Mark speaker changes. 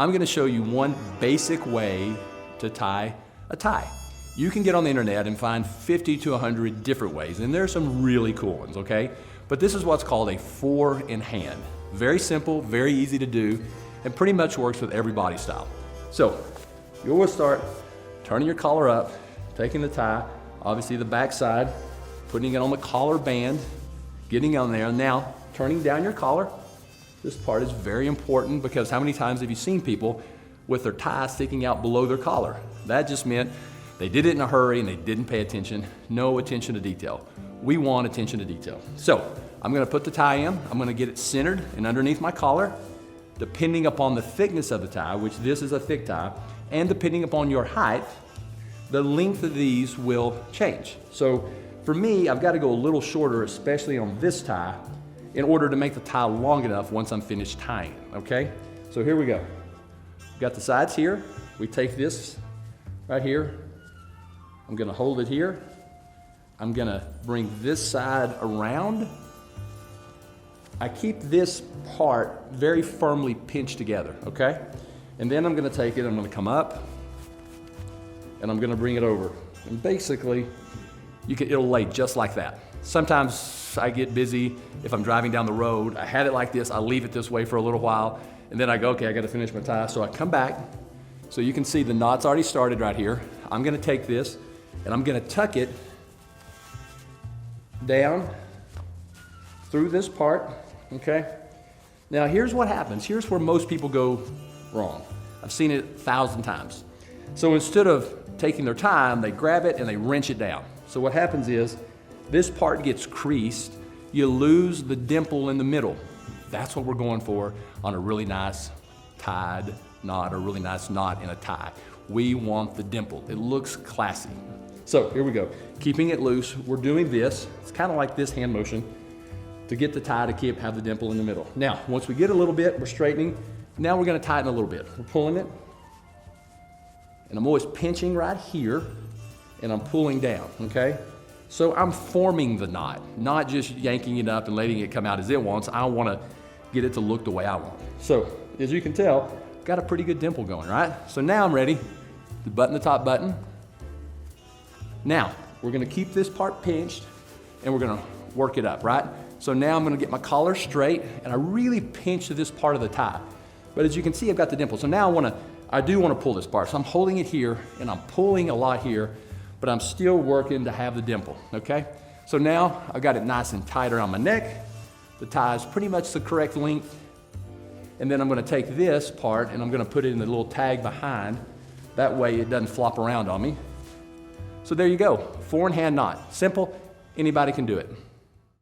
Speaker 1: I'm gonna show you one basic way to tie a tie. You can get on the internet and find 50 to 100 different ways, and there are some really cool ones, okay? But this is what's called a 4-in-hand. Very simple, very easy to do, and pretty much works with every body style. So, you always start turning your collar up, taking the tie, obviously the back side, putting it on the collar band, getting on there. Now, turning down your collar. This part is very important because how many times have you seen people with their tie sticking out below their collar? That just meant they did it in a hurry and they didn't pay attention. No attention to detail. We want attention to detail. So I'm gonna put the tie in, I'm gonna get it centered and underneath my collar. Depending upon the thickness of the tie, which this is a thick tie, and depending upon your height, the length of these will change. So for me, I've got to go a little shorter, especially on this tie, in order to make the tie long enough once I'm finished tying, okay? So here we go. Got the sides here. We take this right here. I'm gonna hold it here. I'm gonna bring this side around. I keep this part very firmly pinched together, okay? And then I'm gonna take it, I'm gonna come up, and I'm gonna bring it over. And basically, it'll lay just like that. Sometimes I get busy if I'm driving down the road. I had it like this, I leave it this way for a little while, and then I go, okay, I gotta finish my tie. So I come back, so you can see the knot's already started right here. I'm gonna take this, and I'm gonna tuck it down through this part, okay? Now here's what happens. Here's where most people go wrong. I've seen it 1,000 times. So instead of taking their time, they grab it and they wrench it down. So what happens is, this part gets creased, you lose the dimple in the middle. That's what we're going for on a really nice tied knot, or really nice knot in a tie. We want the dimple. It looks classy. So here we go. Keeping it loose, we're doing this. It's kind of like this hand motion to get the tie to have the dimple in the middle. Now, once we get a little bit, we're straightening. Now we're gonna tighten a little bit. We're pulling it, and I'm always pinching right here, and I'm pulling down, okay? So I'm forming the knot, not just yanking it up and letting it come out as it wants. I wanna get it to look the way I want. So, as you can tell, got a pretty good dimple going, right? So now I'm ready to button the top button. Now, we're gonna keep this part pinched, and we're gonna work it up, right? So now I'm gonna get my collar straight, and I really pinch to this part of the tie. But as you can see, I've got the dimple. So now I do wanna pull this part. So I'm holding it here, and I'm pulling a lot here, but I'm still working to have the dimple, okay? So now I've got it nice and tight around my neck. The tie is pretty much the correct length. And then I'm gonna take this part and I'm gonna put it in the little tag behind. That way it doesn't flop around on me. So there you go, 4-in-hand knot. Simple, anybody can do it.